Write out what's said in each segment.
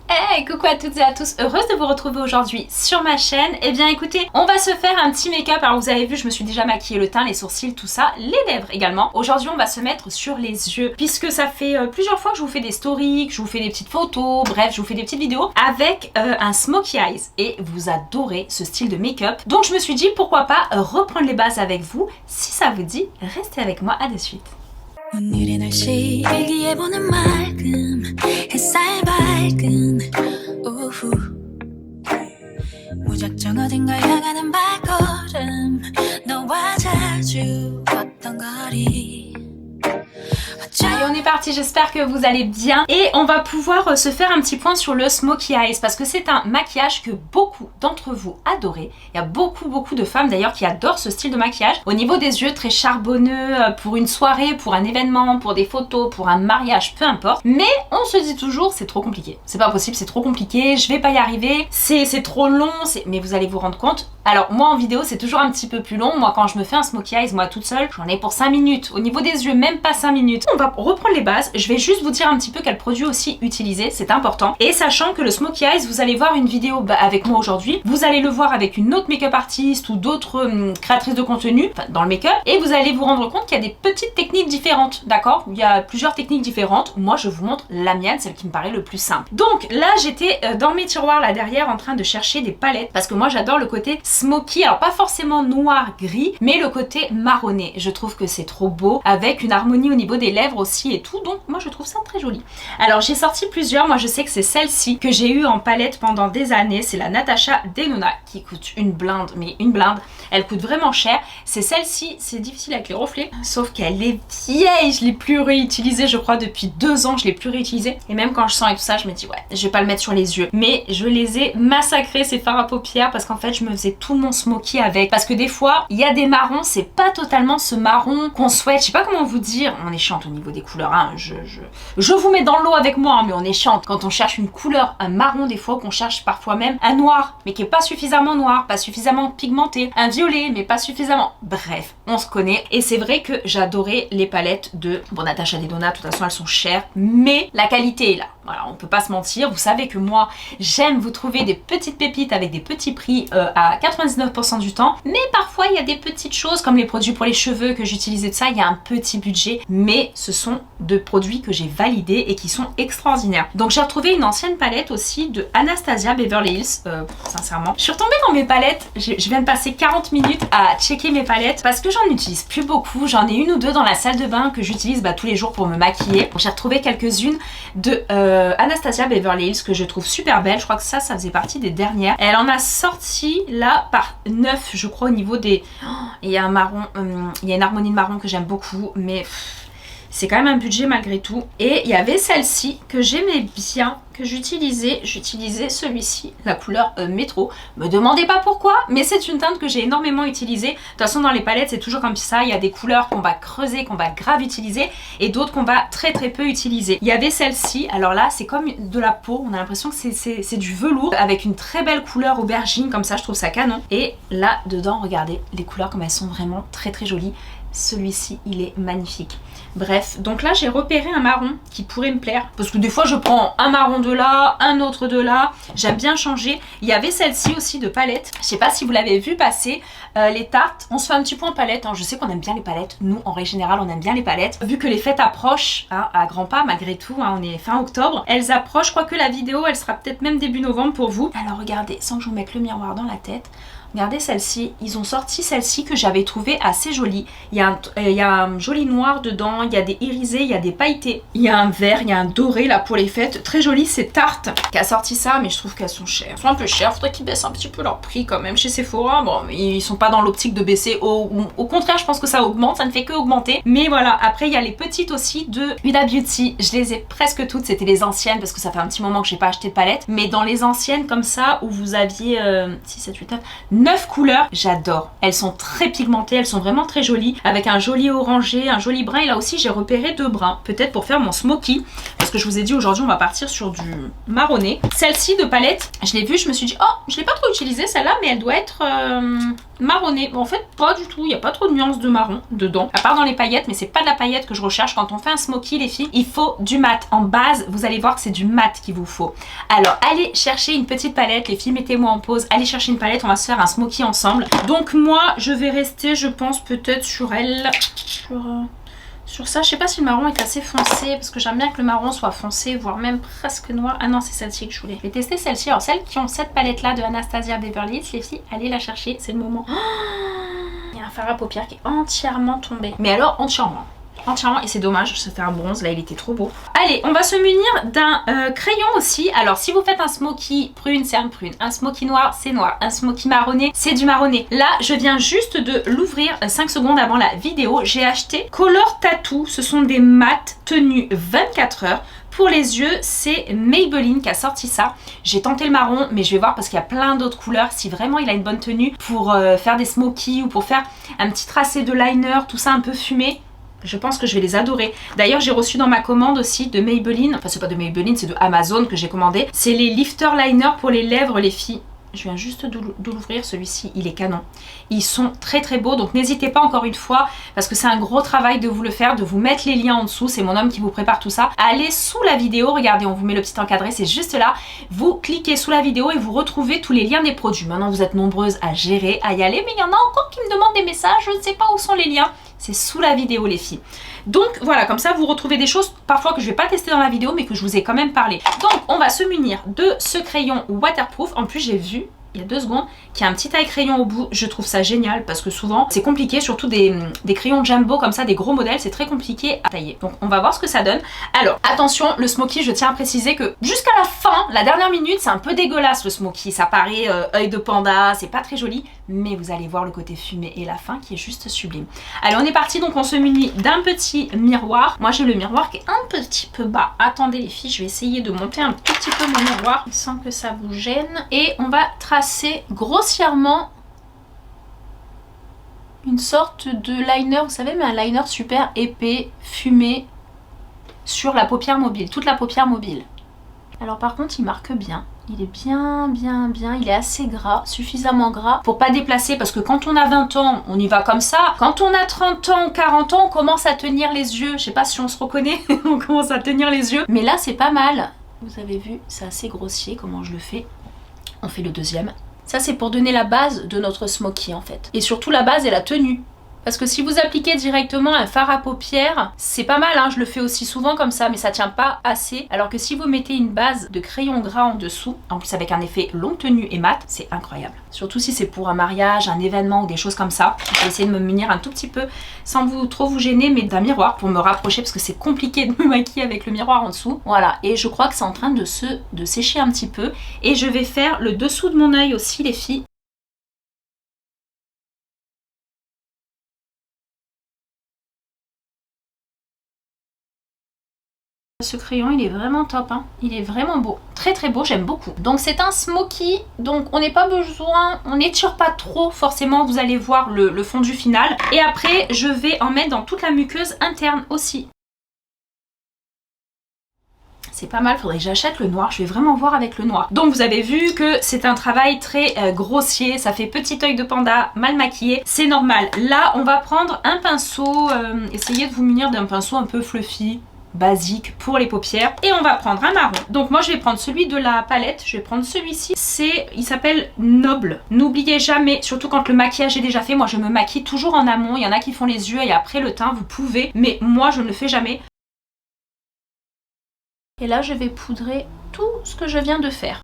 Hey, coucou à toutes et à tous, heureuse de vous retrouver aujourd'hui sur ma chaîne. Eh bien écoutez, on va se faire un petit make-up. Alors vous avez vu, je me suis déjà maquillé le teint, les sourcils, tout ça, les lèvres également. Aujourd'hui on va se mettre sur les yeux, puisque ça fait plusieurs fois que je vous fais des stories, que je vous fais des petites photos, bref, je vous fais des petites vidéos avec un smokey eyes. Et vous adorez ce style de make-up. Donc je me suis dit pourquoi pas reprendre les bases avec vous. Si ça vous dit, restez avec moi, à de suite. 오늘의 날씨 일기예보는 맑음 햇살 밝은 오후 무작정 어딘가 향하는 발걸음 너와 자주 걷던 거리. Allez, on est parti, j'espère que vous allez bien et on va pouvoir se faire un petit point sur le smokey eyes parce que c'est un maquillage que beaucoup d'entre vous adorez. Il y a beaucoup de femmes d'ailleurs qui adorent ce style de maquillage. Au niveau des yeux, très charbonneux pour une soirée, pour un événement, pour des photos, pour un mariage, peu importe. Mais on se dit toujours c'est trop compliqué. C'est pas possible, c'est trop compliqué, je vais pas y arriver, c'est trop long, mais vous allez vous rendre compte. Alors moi en vidéo c'est toujours un petit peu plus long. Moi quand je me fais un smokey eyes, moi toute seule, j'en ai pour 5 minutes. Au niveau des yeux, même pas 5 minutes. On va reprendre les bases. Je vais juste vous dire un petit peu quel produit aussi utiliser, c'est important. Et sachant que le smokey eyes, vous allez voir une vidéo avec moi aujourd'hui. Vous allez le voir avec une autre make-up artiste ou d'autres créatrices de contenu dans le make-up. Et vous allez vous rendre compte qu'il y a des petites techniques différentes, d'accord? Il y a plusieurs techniques différentes. Moi je vous montre la mienne, celle qui me paraît le plus simple. Donc là j'étais dans mes tiroirs là derrière en train de chercher des palettes parce que moi j'adore le côté smoky, alors pas forcément noir gris mais le côté marronné. Je trouve que c'est trop beau avec une harmonie au niveau des lèvres aussi et tout, donc moi je trouve ça très joli. Alors j'ai sorti plusieurs, moi je sais que c'est celle-ci que j'ai eu en palette pendant des années, c'est la Natasha Denona qui coûte une blinde, mais une blinde, elle coûte vraiment cher. C'est celle-ci, c'est difficile avec les reflets, sauf qu'elle est vieille, je l'ai plus réutilisée je crois depuis 2 ans, je l'ai plus réutilisée et même quand je sens et tout ça je me dis ouais je vais pas le mettre sur les yeux, mais je les ai massacrés ces fards à paupières parce qu'en fait je me faisais tout mon smoky avec, parce que des fois il y a des marrons, c'est pas totalement ce marron qu'on souhaite, je sais pas comment vous dire, on est chiante au niveau des couleurs, hein. Je vous mets dans l'eau avec moi, hein, mais on est chiante quand on cherche une couleur, un marron des fois, qu'on cherche parfois même un noir, mais qui est pas suffisamment noir, pas suffisamment pigmenté, un violet, mais pas suffisamment. Bref, on se connaît. Et c'est vrai que j'adorais les palettes de Natasha Denona, de toute façon elles sont chères, mais la qualité est là. Voilà, on peut pas se mentir. Vous savez que moi, j'aime vous trouver des petites pépites avec des petits prix à 99% du temps. Mais parfois, il y a des petites choses comme les produits pour les cheveux que j'utilisais de ça. Il y a un petit budget, mais ce sont de produits que j'ai validés et qui sont extraordinaires. Donc j'ai retrouvé une ancienne palette aussi de Anastasia Beverly Hills. Sincèrement, je suis retombée dans mes palettes. Je viens de passer 40 minutes à checker mes palettes parce que j'en utilise plus beaucoup. J'en ai une ou deux dans la salle de bain que j'utilise tous les jours pour me maquiller. J'ai retrouvé quelques-unes de Anastasia Beverly Hills que je trouve super belle. Je crois que ça faisait partie des dernières. Elle en a sorti là par 9 je crois au niveau des... Il y a un marron, il y a une harmonie de marron que j'aime beaucoup, mais c'est quand même un budget malgré tout. Et il y avait celle-ci que j'aimais bien, que j'utilisais celui-ci, la couleur métro. Me demandez pas pourquoi, mais c'est une teinte que j'ai énormément utilisée. De toute façon dans les palettes c'est toujours comme ça, il y a des couleurs qu'on va creuser, qu'on va grave utiliser et d'autres qu'on va très peu utiliser. Il y avait celle-ci, alors là c'est comme de la peau, on a l'impression que c'est du velours avec une très belle couleur aubergine comme ça, je trouve ça canon. Et là dedans regardez les couleurs comme elles sont vraiment très jolies. Celui-ci il est magnifique. Bref, donc là j'ai repéré un marron qui pourrait me plaire parce que des fois je prends un marron de là, un autre de là, j'aime bien changer. Il y avait celle-ci aussi de palette, je sais pas si vous l'avez vu passer, les tartes. On se fait un petit point palette, hein. Je sais qu'on aime bien les palettes, nous en règle générale on aime bien les palettes. Vu que les fêtes approchent, hein, à grands pas malgré tout, hein, on est fin octobre, elles approchent, je crois que la vidéo elle sera peut-être même début novembre pour vous. Alors regardez, sans que je vous mette le miroir dans la tête, regardez celle-ci, ils ont sorti celle-ci que j'avais trouvée assez jolie. Il y a un joli noir dedans, il y a des irisés, il y a des pailletés. Il y a un vert, il y a un doré là pour les fêtes. Très joli, c'est Tarte qui a sorti ça, mais je trouve qu'elles sont chères. Elles sont un peu chères, faudrait qu'ils baissent un petit peu leur prix quand même chez Sephora. Bon, mais ils sont pas dans l'optique de baisser. Au contraire, je pense que ça augmente, ça ne fait que augmenter. Mais voilà, après il y a les petites aussi de Huda Beauty. Je les ai presque toutes, c'était les anciennes parce que ça fait un petit moment que j'ai pas acheté de palette. Mais dans les anciennes comme ça, où vous aviez 6, 7, 8, 9 couleurs, j'adore. Elles sont très pigmentées, elles sont vraiment très jolies, avec un joli orangé, un joli brun. Et là aussi j'ai repéré 2 bruns, peut-être pour faire mon smoky, parce que je vous ai dit aujourd'hui on va partir sur du marronné. Celle-ci de palette, je l'ai vue, je me suis dit oh je l'ai pas trop utilisée celle-là, mais elle doit être marronné. Bon, en fait, pas du tout. Il n'y a pas trop de nuances de marron dedans. À part dans les paillettes, mais c'est pas de la paillette que je recherche. Quand on fait un smoky, les filles, il faut du mat. En base, vous allez voir que c'est du mat qu'il vous faut. Alors, allez chercher une petite palette. Les filles, mettez-moi en pause. Allez chercher une palette. On va se faire un smoky ensemble. Donc, moi, je vais rester, je pense, peut-être sur elle. Sur ça, je sais pas si le marron est assez foncé parce que j'aime bien que le marron soit foncé, voire même presque noir. Ah non, c'est celle-ci que je voulais. Je vais tester celle-ci. Alors, celles qui ont cette palette-là de Anastasia Beverly Hills, les filles, allez la chercher. C'est le moment. Il y a un fard à paupières qui est entièrement tombé. Mais alors, entièrement. Et c'est dommage, ça fait un bronze, là il était trop beau. Allez, on va se munir d'un crayon aussi. Alors si vous faites un smoky prune, c'est un prune. Un smoky noir, c'est noir. Un smoky marronné, c'est du marronné. Là, je viens juste de l'ouvrir 5 secondes avant la vidéo. J'ai acheté Color Tattoo. Ce sont des mats tenus 24 heures. Pour les yeux, c'est Maybelline qui a sorti ça. J'ai tenté le marron, mais je vais voir parce qu'il y a plein d'autres couleurs. Si vraiment il a une bonne tenue pour faire des smokies ou pour faire un petit tracé de liner, tout ça un peu fumé, je pense que je vais les adorer. D'ailleurs, j'ai reçu dans ma commande aussi de Maybelline. Enfin, c'est pas de Maybelline, c'est de Amazon que j'ai commandé. C'est les lifter liner pour les lèvres, les filles. Je viens juste de l'ouvrir, celui-ci, il est canon. Ils sont très très beaux, donc n'hésitez pas encore une fois, parce que c'est un gros travail de vous le faire, de vous mettre les liens en dessous. C'est mon homme qui vous prépare tout ça. Allez sous la vidéo, regardez, on vous met le petit encadré, c'est juste là. Vous cliquez sous la vidéo et vous retrouvez tous les liens des produits. Maintenant, vous êtes nombreuses à gérer, à y aller, mais il y en a encore qui me demandent des messages, je ne sais pas où sont les liens. C'est sous la vidéo, les filles. Donc voilà, comme ça vous retrouvez des choses parfois que je vais pas tester dans la vidéo mais que je vous ai quand même parlé. Donc on va se munir de ce crayon waterproof. En plus j'ai vu il y a 2 secondes qu'il y a un petit taille crayon au bout. Je trouve ça génial parce que souvent c'est compliqué, surtout des crayons jumbo comme ça, des gros modèles, c'est très compliqué à tailler. Donc on va voir ce que ça donne. Alors attention, le smoky, je tiens à préciser que jusqu'à la fin, la dernière minute, c'est un peu dégueulasse le smoky. Ça paraît œil de panda, c'est pas très joli, mais vous allez voir le côté fumé et la fin qui est juste sublime. Allez, on est parti, donc on se munit d'un petit miroir. Moi j'ai le miroir qui est un petit peu bas. Attendez les filles, je vais essayer de monter un tout petit peu mon miroir sans que ça vous gêne. Et on va tracer grossièrement une sorte de liner, vous savez, mais un liner super épais, fumé, sur la paupière mobile, toute la paupière mobile. Alors par contre il marque bien, il est bien, il est assez gras, suffisamment gras pour pas déplacer, parce que quand on a 20 ans, on y va comme ça. Quand on a 30 ans, 40 ans, on commence à tenir les yeux, je sais pas si on se reconnaît, on commence à tenir les yeux. Mais là c'est pas mal, vous avez vu, c'est assez grossier comment je le fais. On fait le deuxième. Ça c'est pour donner la base de notre smoky en fait. Et surtout la base et la tenue. Parce que si vous appliquez directement un fard à paupières, c'est pas mal, hein, je le fais aussi souvent comme ça, mais ça tient pas assez. Alors que si vous mettez une base de crayon gras en dessous, en plus avec un effet longue tenue et mat, c'est incroyable. Surtout si c'est pour un mariage, un événement ou des choses comme ça. Je vais essayer de me munir un tout petit peu, sans trop vous gêner, mais d'un miroir pour me rapprocher, parce que c'est compliqué de me maquiller avec le miroir en dessous. Voilà, et je crois que c'est en train de sécher un petit peu. Et je vais faire le dessous de mon œil aussi, les filles. Ce crayon il est vraiment top, hein. Il est vraiment beau, très très beau, j'aime beaucoup. Donc c'est un smoky, donc on n'est pas besoin, on n'étire pas trop forcément, vous allez voir le fondu final. Et après je vais en mettre dans toute la muqueuse interne aussi. C'est pas mal, faudrait que j'achète le noir, je vais vraiment voir avec le noir. Donc vous avez vu que c'est un travail très grossier, ça fait petit œil de panda, mal maquillé, c'est normal. Là on va prendre un pinceau, essayez de vous munir d'un pinceau un peu fluffy, basique pour les paupières, et on va prendre un marron. Donc moi je vais prendre celui de la palette, je vais prendre celui-ci, il s'appelle Noble. N'oubliez jamais, surtout quand le maquillage est déjà fait, moi je me maquille toujours en amont, il y en a qui font les yeux et après le teint, vous pouvez, mais moi je ne le fais jamais. Et là je vais poudrer tout ce que je viens de faire.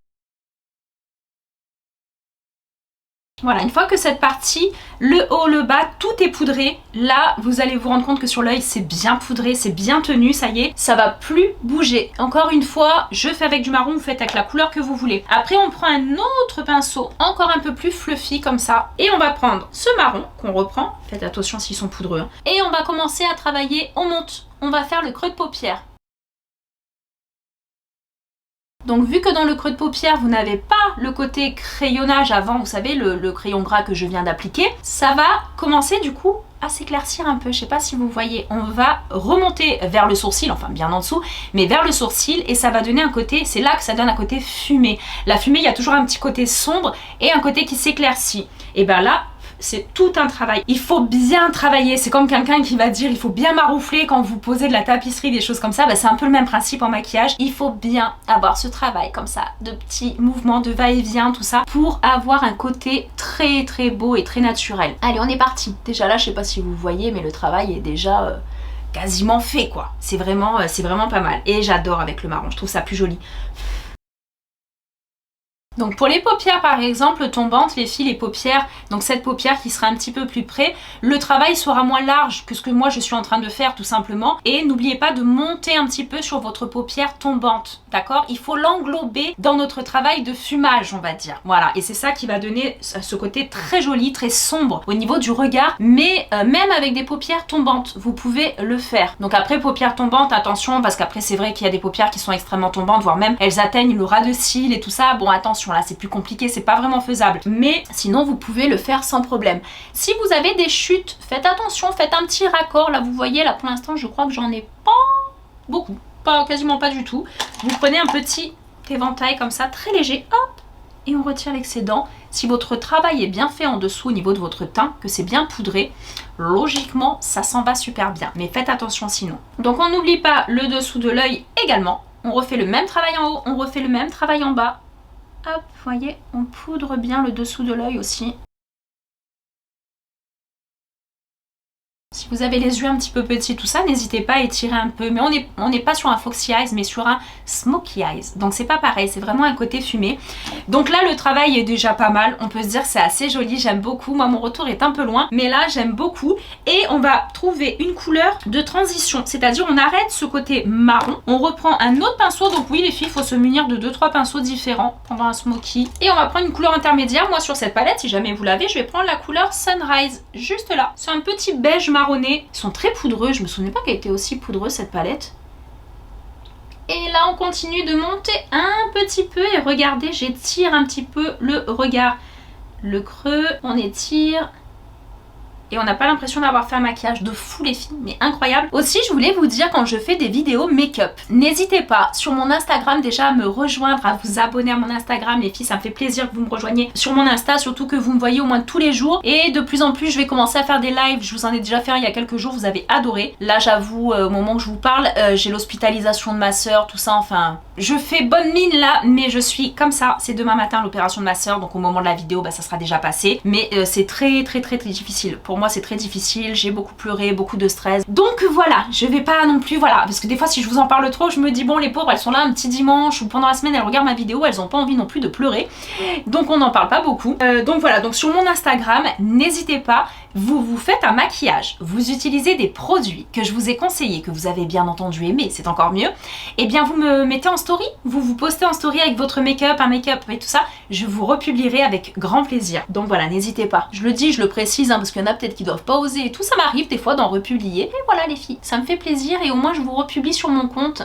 Voilà, une fois que cette partie, le haut, le bas, tout est poudré, là, vous allez vous rendre compte que sur l'œil, c'est bien poudré, c'est bien tenu, ça y est, ça va plus bouger. Encore une fois, je fais avec du marron, vous faites avec la couleur que vous voulez. Après, on prend un autre pinceau, encore un peu plus fluffy comme ça, et on va prendre ce marron qu'on reprend, faites attention s'ils sont poudreux, hein, et on va commencer à travailler, on monte, on va faire le creux de paupière. Donc vu que dans le creux de paupière vous n'avez pas le côté crayonnage avant, vous savez le crayon gras que je viens d'appliquer, ça va commencer du coup à s'éclaircir un peu, je sais pas si vous voyez, on va remonter vers le sourcil, enfin bien en dessous, mais vers le sourcil, et ça va donner un côté, c'est là que ça donne un côté fumé. La fumée, il y a toujours un petit côté sombre et un côté qui s'éclaircit. Et ben là, c'est tout un travail. Il faut bien travailler, c'est comme quelqu'un qui va dire il faut bien maroufler quand vous posez de la tapisserie, des choses comme ça, bah, c'est un peu le même principe en maquillage. Il faut bien avoir ce travail comme ça, de petits mouvements, de va-et-vient, tout ça, pour avoir un côté très très beau et très naturel. Allez, on est parti. Déjà là, je sais pas si vous voyez, mais le travail est déjà quasiment fait quoi. C'est vraiment pas mal. Et j'adore avec le marron, je trouve ça plus joli. Donc pour les paupières par exemple tombantes, les filles, les paupières, donc cette paupière qui sera un petit peu plus près, le travail sera moins large que ce que moi je suis en train de faire tout simplement. Et n'oubliez pas de monter un petit peu sur votre paupière tombante, d'accord? Il faut l'englober dans notre travail de fumage, on va dire. Voilà, et c'est ça qui va donner ce côté très joli, très sombre au niveau du regard, mais même avec des paupières tombantes, vous pouvez le faire. Donc après paupières tombantes, attention, parce qu'après c'est vrai qu'il y a des paupières qui sont extrêmement tombantes, voire même elles atteignent le ras de cils et tout ça. Bon attention, là c'est plus compliqué, c'est pas vraiment faisable, mais sinon vous pouvez le faire sans problème. Si vous avez des chutes, faites attention, faites un petit raccord. Là vous voyez, là pour l'instant je crois que j'en ai pas beaucoup, quasiment pas du tout. Vous prenez un petit éventail comme ça, très léger, hop, et on retire l'excédent. Si votre travail est bien fait en dessous au niveau de votre teint, que c'est bien poudré, logiquement ça s'en va super bien, mais faites attention sinon. Donc on n'oublie pas le dessous de l'œil également. On refait le même travail en haut, on refait le même travail en bas. Hop, vous voyez, on poudre bien le dessous de l'œil aussi. Si vous avez les yeux un petit peu petits, tout ça, n'hésitez pas à étirer un peu. Mais on n'est pas sur un foxy eyes, mais sur un smoky eyes. Donc c'est pas pareil, c'est vraiment un côté fumé. Donc là, le travail est déjà pas mal. On peut se dire que c'est assez joli, j'aime beaucoup. Moi, mon retour est un peu loin, mais là, j'aime beaucoup. Et on va trouver une couleur de transition. C'est-à-dire, on arrête ce côté marron. On reprend un autre pinceau. Donc oui, les filles, il faut se munir de 2-3 pinceaux différents pendant un smoky. Et on va prendre une couleur intermédiaire. Moi, sur cette palette, si jamais vous l'avez, je vais prendre la couleur Sunrise, juste là. C'est un petit beige marron. Ils sont très poudreux, je me souvenais pas qu'elle était aussi poudreuse cette palette. Et là on continue de monter un petit peu et regardez, j'étire un petit peu le regard. Le creux, on étire. Et on n'a pas l'impression d'avoir fait un maquillage de fou les filles, mais incroyable. Aussi je voulais vous dire, quand je fais des vidéos make-up, n'hésitez pas sur mon Instagram déjà à me rejoindre, à vous abonner à mon Instagram les filles, ça me fait plaisir que vous me rejoigniez sur mon Insta, surtout que vous me voyez au moins tous les jours. Et de plus en plus je vais commencer à faire des lives, je vous en ai déjà fait un il y a quelques jours, vous avez adoré. Là j'avoue, au moment où je vous parle, j'ai l'hospitalisation de ma soeur, tout ça, enfin je fais bonne mine là, mais je suis comme ça. C'est demain matin l'opération de ma soeur, donc au moment de la vidéo bah, ça sera déjà passé. Mais c'est très difficile. Pour moi c'est très difficile, j'ai beaucoup pleuré, beaucoup de stress. Donc voilà, je vais pas non plus, voilà, parce que des fois si je vous en parle trop, je me dis bon les pauvres elles sont là un petit dimanche ou pendant la semaine elles regardent ma vidéo, elles ont pas envie non plus de pleurer. Donc on n'en parle pas beaucoup. Donc voilà, donc sur mon Instagram, n'hésitez pas, vous faites un maquillage, vous utilisez des produits que je vous ai conseillés, que vous avez bien entendu aimé, c'est encore mieux, et bien vous me mettez en story, vous postez en story avec votre make-up, un make-up et tout ça, je vous republierai avec grand plaisir. Donc voilà, n'hésitez pas. Je le dis, je le précise, hein, parce qu'il y en a peut-être qui doivent pas oser et tout, ça m'arrive des fois d'en republier. Et voilà les filles, ça me fait plaisir et au moins je vous republie sur mon compte.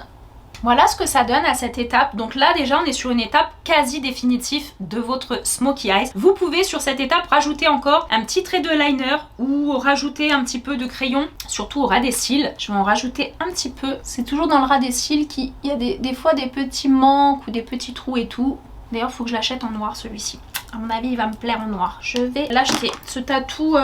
Voilà ce que ça donne à cette étape. Donc là déjà on est sur une étape quasi définitive de votre smoky eyes. Vous pouvez sur cette étape rajouter encore un petit trait de liner ou rajouter un petit peu de crayon, surtout au ras des cils. Je vais en rajouter un petit peu. C'est toujours dans le ras des cils qu'il y a des fois des petits manques ou des petits trous et tout. D'ailleurs il faut que je l'achète en noir celui-ci. À mon avis il va me plaire en noir. Je vais l'acheter. Ce tatou,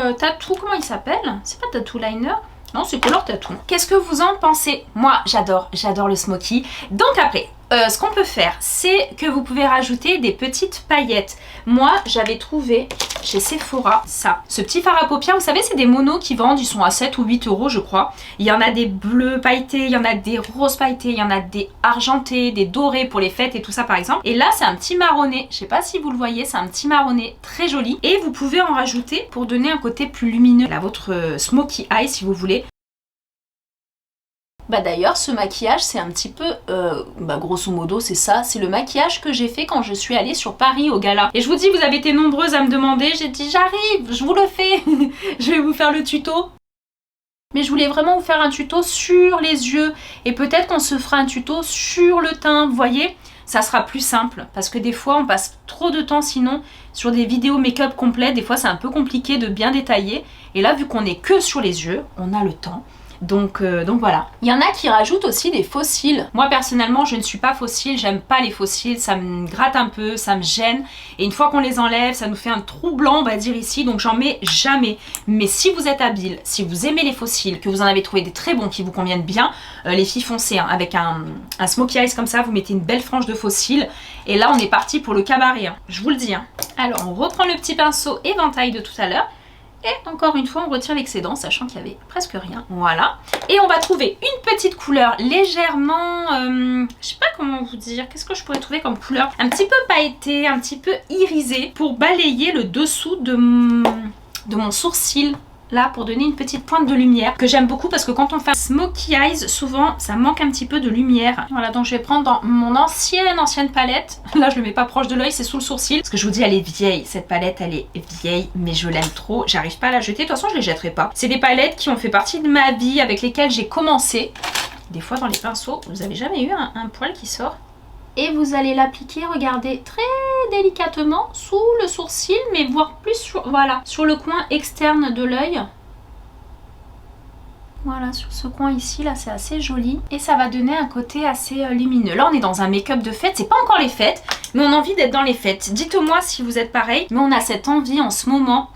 comment il s'appelle? C'est pas tattoo liner? Non, c'est Color Tattoo. Qu'est-ce que vous en pensez? Moi, j'adore le smoky. Donc après, ce qu'on peut faire, c'est que vous pouvez rajouter des petites paillettes. Moi, j'avais trouvé chez Sephora ça. Ce petit fard à paupières, vous savez, c'est des monos qui vendent, ils sont à 7 ou 8 euros, je crois. Il y en a des bleus pailletés, il y en a des roses pailletés, il y en a des argentés, des dorés pour les fêtes et tout ça par exemple. Et là, c'est un petit marronné. Je sais pas si vous le voyez, c'est un petit marronné très joli. Et vous pouvez en rajouter pour donner un côté plus lumineux à votre smoky eye si vous voulez. Bah d'ailleurs ce maquillage c'est un petit peu, grosso modo c'est ça, c'est le maquillage que j'ai fait quand je suis allée sur Paris au gala. Et je vous dis, vous avez été nombreuses à me demander, j'ai dit j'arrive, je vous le fais, je vais vous faire le tuto. Mais je voulais vraiment vous faire un tuto sur les yeux et peut-être qu'on se fera un tuto sur le teint, vous voyez, ça sera plus simple parce que des fois on passe trop de temps sinon sur des vidéos make-up complètes, des fois c'est un peu compliqué de bien détailler et là vu qu'on est que sur les yeux, on a le temps. Donc voilà. Il y en a qui rajoutent aussi des faux cils. Moi personnellement je ne suis pas faux cils, j'aime pas les faux cils, ça me gratte un peu, ça me gêne. Et une fois qu'on les enlève, ça nous fait un trou blanc on va dire ici, donc j'en mets jamais. Mais si vous êtes habile, si vous aimez les faux cils, que vous en avez trouvé des très bons qui vous conviennent bien, les filles foncez hein, avec un smokey eyes comme ça, vous mettez une belle frange de faux cils. Et là on est parti pour le cabaret, hein, je vous le dis. Hein. Alors on reprend le petit pinceau éventail de tout à l'heure. Et encore une fois on retire l'excédent sachant qu'il y avait presque rien, voilà. Et on va trouver une petite couleur légèrement, je sais pas comment vous dire, qu'est-ce que je pourrais trouver comme couleur? Un petit peu pailletée, un petit peu irisée pour balayer le dessous de mon sourcil. Là pour donner une petite pointe de lumière que j'aime beaucoup parce que quand on fait un smokey eyes souvent ça manque un petit peu de lumière. Voilà donc je vais prendre dans mon ancienne palette. Là je le mets pas proche de l'œil, c'est sous le sourcil parce que je vous dis elle est vieille, cette palette elle est vieille mais je l'aime trop, j'arrive pas à la jeter, de toute façon je les jetterai pas. C'est des palettes qui ont fait partie de ma vie, avec lesquelles j'ai commencé. Des fois dans les pinceaux vous avez jamais eu un poil qui sort? Et vous allez l'appliquer, regardez, très délicatement sous le sourcil, mais voire plus sur, voilà, sur le coin externe de l'œil. Voilà, sur ce coin ici, là, c'est assez joli. Et ça va donner un côté assez lumineux. Là, on est dans un make-up de fête. C'est pas encore les fêtes, mais on a envie d'être dans les fêtes. Dites-moi si vous êtes pareil, mais on a cette envie en ce moment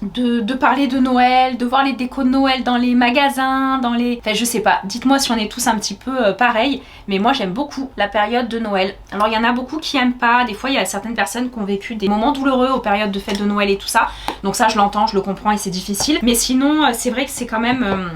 de parler de Noël, de voir les décos de Noël dans les magasins, dans les... Enfin je sais pas, dites-moi si on est tous un petit peu pareil, mais moi j'aime beaucoup la période de Noël. Alors il y en a beaucoup qui aiment pas, des fois il y a certaines personnes qui ont vécu des moments douloureux aux périodes de fête de Noël et tout ça, donc ça je l'entends, je le comprends et c'est difficile, mais sinon c'est vrai que c'est quand même...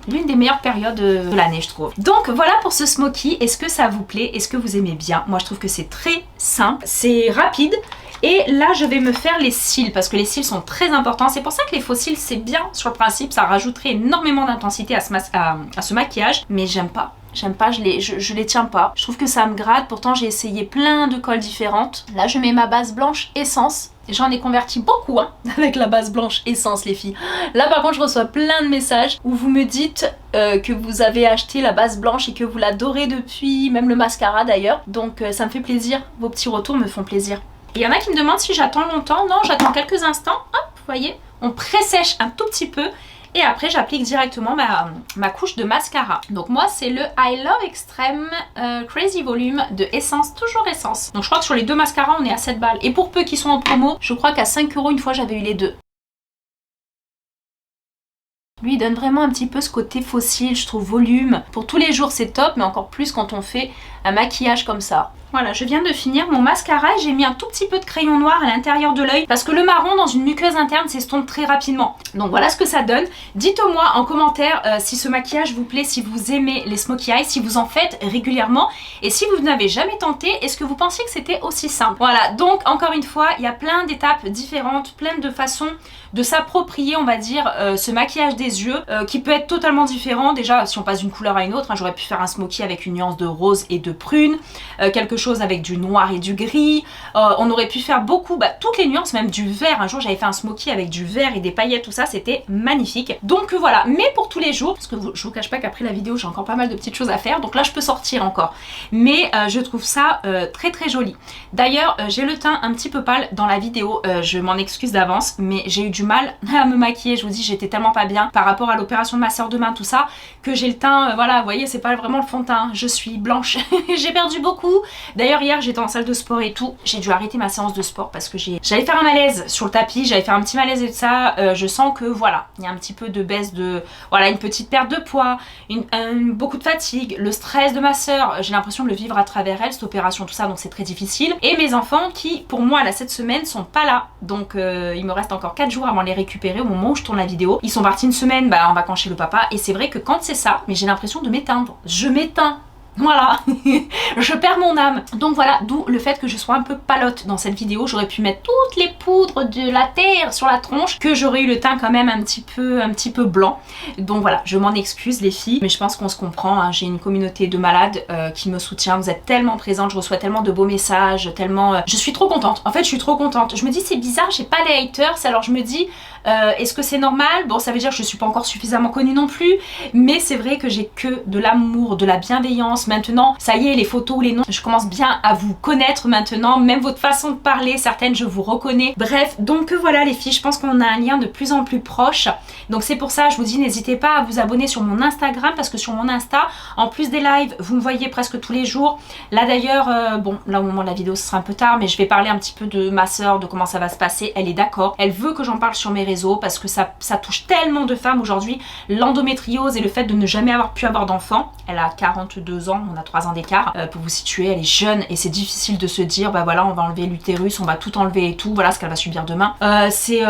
l'une des meilleures périodes de l'année je trouve. Donc voilà pour ce smokey, est-ce que ça vous plaît? Est-ce que vous aimez bien? Moi je trouve que c'est très simple, c'est rapide. Et là je vais me faire les cils parce que les cils sont très importants. C'est pour ça que les faux cils c'est bien sur le principe, ça rajouterait énormément d'intensité à ce maquillage. Mais j'aime pas. J'aime pas, je les tiens pas. Je trouve que ça me gratte, pourtant j'ai essayé plein de colles différentes. Là je mets ma base blanche essence. J'en ai converti beaucoup hein, avec la base blanche essence les filles. Là par contre je reçois plein de messages où vous me dites que vous avez acheté la base blanche et que vous l'adorez depuis, même le mascara d'ailleurs. Donc ça me fait plaisir, vos petits retours me font plaisir. Et il y en a qui me demandent si j'attends longtemps. Non, j'attends quelques instants. Hop, vous voyez, on pressèche un tout petit peu. Et après, j'applique directement ma couche de mascara. Donc moi, c'est le I Love Extreme Crazy Volume de Essence, toujours Essence. Donc je crois que sur les deux mascaras, on est à 7 balles. Et pour peu qui sont en promo, je crois qu'à 5 € une fois, j'avais eu les deux. Lui, il donne vraiment un petit peu ce côté fossile, je trouve, volume. Pour tous les jours, c'est top, mais encore plus quand on fait un maquillage comme ça. Voilà, je viens de finir mon mascara et j'ai mis un tout petit peu de crayon noir à l'intérieur de l'œil parce que le marron dans une muqueuse interne s'estompe très rapidement. Donc voilà ce que ça donne. Dites-moi en commentaire si ce maquillage vous plaît, si vous aimez les smokey eyes, si vous en faites régulièrement et si vous n'avez jamais tenté, est-ce que vous pensiez que c'était aussi simple? Voilà, donc encore une fois, il y a plein d'étapes différentes, plein de façons de s'approprier, on va dire, ce maquillage des yeux qui peut être totalement différent. Déjà, si on passe d'une couleur à une autre, hein, j'aurais pu faire un smokey avec une nuance de rose et de prune, quelque chose avec du noir et du gris. On aurait pu faire beaucoup, toutes les nuances, même du vert. Un jour, j'avais fait un smokey avec du vert et des paillettes, tout ça, c'était magnifique. Donc voilà, mais pour tous les jours, parce que je vous cache pas qu'après la vidéo, j'ai encore pas mal de petites choses à faire, donc là, je peux sortir encore. Mais je trouve ça très très joli. D'ailleurs, j'ai le teint un petit peu pâle dans la vidéo, je m'en excuse d'avance, mais j'ai eu du mal à me maquiller. Je vous dis, j'étais tellement pas bien par rapport à l'opération de ma soeur de main, tout ça, que j'ai le teint, voilà, vous voyez, c'est pas vraiment le fond de teint. Je suis blanche, j'ai perdu beaucoup. D'ailleurs, hier, j'étais en salle de sport et tout. J'ai dû arrêter ma séance de sport parce que j'allais faire un malaise sur le tapis, j'allais faire un petit malaise et tout ça. Je sens que, voilà, il y a un petit peu de baisse de... Voilà, une petite perte de poids, beaucoup de fatigue, le stress de ma soeur. J'ai l'impression de le vivre à travers elle, cette opération, tout ça, donc c'est très difficile. Et mes enfants qui, pour moi, là, cette semaine, sont pas là. Donc, il me reste encore 4 jours avant de les récupérer au moment où je tourne la vidéo. Ils sont partis une semaine en vacances chez le papa. Et c'est vrai que quand c'est ça, mais j'ai l'impression de m'éteindre. Je m'éteins. Voilà, je perds mon âme. Donc voilà, d'où le fait que je sois un peu palote dans cette vidéo. J'aurais pu mettre toutes les poudres de la terre sur la tronche, que j'aurais eu le teint quand même un petit peu blanc. Donc voilà, je m'en excuse les filles, mais je pense qu'on se comprend, hein. J'ai une communauté de malades qui me soutient. Vous êtes tellement présentes, je reçois tellement de beaux messages, tellement... Je suis trop contente, en fait je suis trop contente. Je me dis c'est bizarre, j'ai pas les haters, alors je me dis est-ce que c'est normal? Bon, ça veut dire que je suis pas encore suffisamment connue non plus, mais c'est vrai que j'ai que de l'amour, de la bienveillance. commence maintenant, ça y est, les photos, les noms, je commence bien à vous connaître maintenant, même votre façon de parler, certaines je vous reconnais. Bref, donc voilà les filles, je pense qu'on a un lien de plus en plus proche. Donc c'est pour ça, je vous dis, n'hésitez pas à vous abonner sur mon Instagram, parce que sur mon Insta, en plus des lives, vous me voyez presque tous les jours. Là d'ailleurs, bon, là au moment de la vidéo, ce sera un peu tard, mais je vais parler un petit peu de ma soeur, de comment ça va se passer. Elle est d'accord, elle veut que j'en parle sur mes réseaux, parce que ça touche tellement de femmes aujourd'hui, l'endométriose et le fait de ne jamais avoir pu avoir d'enfant. Elle a 42 ans, on a 3 ans d'écart, pour vous situer, elle est jeune et c'est difficile de se dire, bah voilà, on va enlever l'utérus, on va tout enlever et tout, voilà ce qu'elle va subir demain. C'est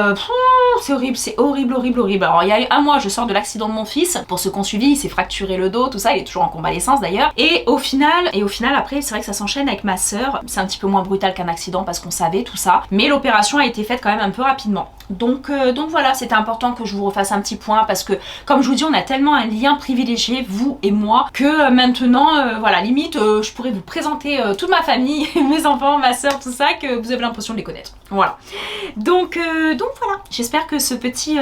horrible, c'est horrible, horrible, horrible. Alors il y a un mois, je sors de l'accident de mon fils, pour ceux qui ont suivi, il s'est fracturé le dos, tout ça, il est toujours en convalescence d'ailleurs. Et au final après, c'est vrai que ça s'enchaîne avec ma soeur, c'est un petit peu moins brutal qu'un accident parce qu'on savait tout ça, mais l'opération a été faite quand même un peu rapidement. Donc voilà, c'était important que je vous refasse un petit point parce que, comme je vous dis, on a tellement un lien privilégié, vous et moi, que maintenant, voilà, limite, je pourrais vous présenter toute ma famille, mes enfants, ma soeur, tout ça, que vous avez l'impression de les connaître. Voilà. Donc voilà, j'espère que ce petit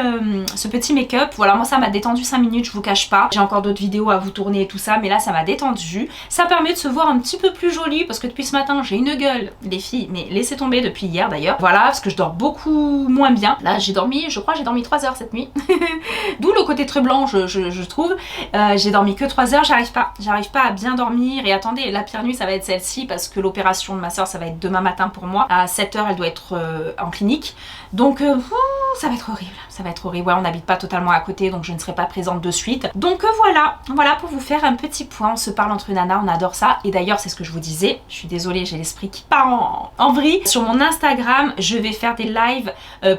make-up, voilà, moi ça m'a détendu 5 minutes, je vous cache pas. J'ai encore d'autres vidéos à vous tourner et tout ça, mais là ça m'a détendu. Ça permet de se voir un petit peu plus jolie parce que depuis ce matin, j'ai une gueule, les filles, mais laissez tomber depuis hier d'ailleurs. Voilà, parce que je dors beaucoup moins bien. Là j'ai dormi, je crois j'ai dormi 3 heures cette nuit. D'où le côté très blanc je trouve. J'ai dormi que 3 heures, j'arrive pas à bien dormir. Et attendez, la pire nuit ça va être celle-ci parce que l'opération de ma soeur ça va être demain matin pour moi. À 7 heures elle doit être en clinique. Donc ça va être horrible, ça va être horrible. Ouais, on n'habite pas totalement à côté donc je ne serai pas présente de suite. Donc voilà pour vous faire un petit point. On se parle entre nanas, on adore ça. Et d'ailleurs c'est ce que je vous disais, je suis désolée, j'ai l'esprit qui part en vrille. Sur mon Instagram je vais faire des lives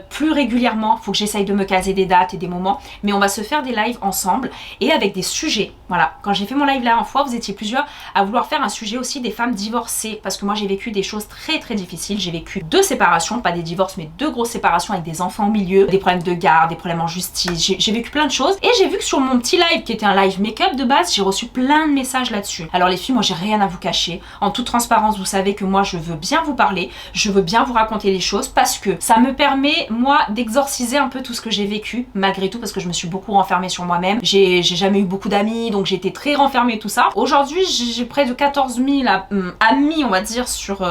plus régulièrement, faut que j'essaye de me caser des dates et des moments, mais on va se faire des lives ensemble et avec des sujets. Voilà, quand j'ai fait mon live là en fois, vous étiez plusieurs à vouloir faire un sujet aussi des femmes divorcées, parce que moi j'ai vécu des choses très très difficiles. J'ai vécu 2 séparations, pas des divorces mais 2 grosses séparations avec des enfants au milieu, des problèmes de garde, des problèmes en justice, j'ai vécu plein de choses. Et j'ai vu que sur mon petit live qui était un live make-up de base, j'ai reçu plein de messages là-dessus. Alors les filles, moi j'ai rien à vous cacher, en toute transparence vous savez que moi je veux bien vous parler, je veux bien vous raconter les choses parce que ça me permet moi d'exorciser un peu tout ce que j'ai vécu, malgré tout, parce que je me suis beaucoup renfermée sur moi-même. J'ai jamais eu beaucoup d'amis, donc j'étais très renfermée tout ça. Aujourd'hui j'ai près de 14 000 amis on va dire sur,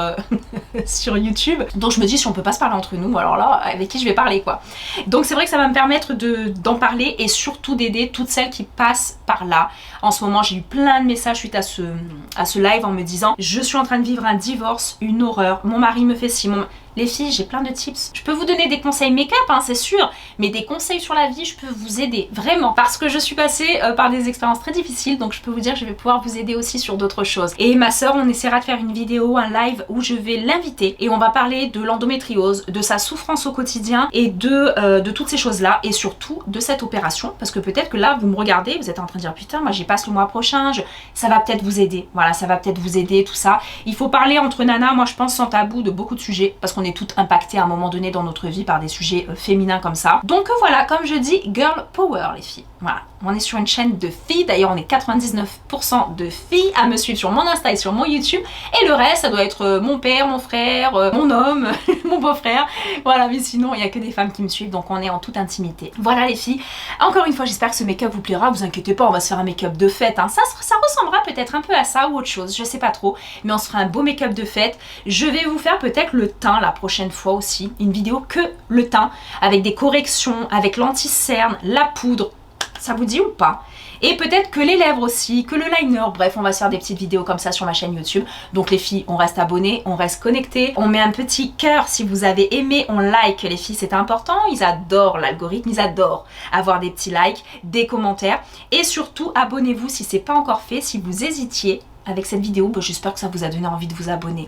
sur YouTube, donc je me dis si on peut pas se parler entre nous, alors là avec qui je vais parler quoi. Donc c'est vrai que ça va me permettre d'en parler et surtout d'aider toutes celles qui passent par là. En ce moment j'ai eu plein de messages suite à ce live en me disant je suis en train de vivre un divorce, une horreur, mon mari me fait ci, Les filles, j'ai plein de tips. Je peux vous donner des conseils make-up, hein, c'est sûr, mais des conseils sur la vie, je peux vous aider, vraiment. Parce que je suis passée par des expériences très difficiles, donc je peux vous dire que je vais pouvoir vous aider aussi sur d'autres choses. Et ma soeur, on essaiera de faire une vidéo, un live où je vais l'inviter et on va parler de l'endométriose, de sa souffrance au quotidien et de toutes ces choses-là et surtout de cette opération. Parce que peut-être que là, vous me regardez, vous êtes en train de dire putain, moi j'y passe le mois prochain, ça va peut-être vous aider. Voilà, ça va peut-être vous aider, tout ça. Il faut parler entre nanas, moi je pense sans tabou, de beaucoup de sujets parce qu'on est toutes impactées à un moment donné dans notre vie par des sujets féminins comme ça. Donc voilà, comme je dis, girl power les filles. Voilà, on est sur une chaîne de filles, d'ailleurs on est 99% de filles à me suivre sur mon Insta et sur mon YouTube, et le reste ça doit être mon père, mon frère, mon homme, mon beau-frère, voilà, mais sinon il n'y a que des femmes qui me suivent, donc on est en toute intimité. Voilà les filles, encore une fois j'espère que ce make-up vous plaira, vous inquiétez pas, on va se faire un make-up de fête, hein. Ça ressemblera peut-être un peu à ça ou autre chose, je sais pas trop, mais on se fera un beau make-up de fête. Je vais vous faire peut-être le teint la prochaine fois aussi, une vidéo que le teint, avec des corrections, avec l'anti-cerne, la poudre. Ça vous dit ou pas? Et peut-être que les lèvres aussi, que le liner, bref on va se faire des petites vidéos comme ça sur ma chaîne YouTube. Donc les filles, on reste abonnées, on reste connectées, on met un petit cœur si vous avez aimé, on like les filles, c'est important, ils adorent l'algorithme, ils adorent avoir des petits likes, des commentaires et surtout abonnez-vous si c'est pas encore fait, si vous hésitiez avec cette vidéo, bah, j'espère que ça vous a donné envie de vous abonner.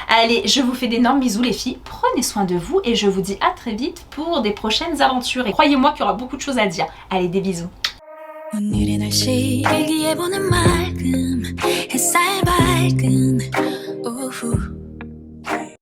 Allez, je vous fais d'énormes bisous les filles, prenez soin de vous et je vous dis à très vite pour des prochaines aventures et croyez-moi qu'il y aura beaucoup de choses à dire. Allez, des bisous. 오늘의 날씨 일기예보는 맑음 햇살 밝은 오후